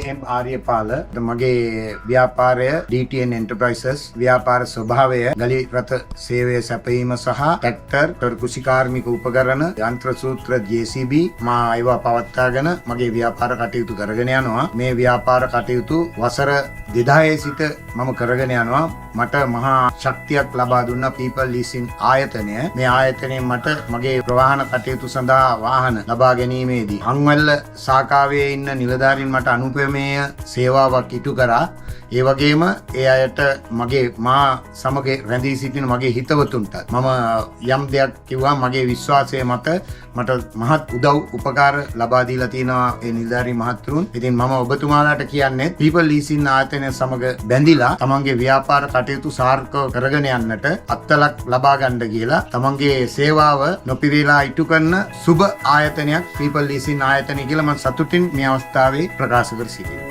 AM ආර්යපාල මගේ ව්‍යාපාරය DTN Enterprises ව්‍යාපාර ස්වභාවය ගලි රථ සේවය සැපයීම සහ ට්‍රැක්ටර් කෘෂිකාර්මික උපකරණ යන්ත්‍ර සූත්‍ර JCB මා ඒවා පවත්වාගෙන මගේ ව්‍යාපාර කටයුතු කරගෙන යනවා. මේ ව්‍යාපාර කටයුතු වසර 2000 සිට මම කරගෙන යනවා. මට මහා ශක්තියක් ලබා දුන්න People Leasing ආයතනය. මේ ආයතනයෙන් මට මගේ ප්‍රවාහන කටයුතු සඳහා වාහන ලබා ගැනීමේදී හංවැල්ල ශාඛාවේ ඉන්න නිලධාරීන් මට අනුපමේය සේවාවක් ඉටු කරා. ඒ වගේම ඒ අයට මා සමග රැඳී සිටින මගේ හිතවතුන්ට මම යම් දෙයක් කිව්වා මගේ විශ්වාසය මත මට මහත් උදව් උපකාර ලබා දීලා තියෙනවා ඒ නිලධාරී මහත්තුරුන්. ඉතින් මම ඔබතුමාලාට කියන්නේ People Leasing ආයතනය සමග බැඳිලා තමන්ගේ ව්‍යාපාර කටයුතු සාර්ථකව කරගෙන යන්නට අත්ලක් ලබා ගන්න කියලා තමන්ගේ සේවාව නොපිරීලා ඉටු කරන සුබ ආයතනයක් People Leasing ආයතනය කියලා මම සතුටින් මේ අවස්ථාවේ ප්‍රකාශ කර සිටිනවා.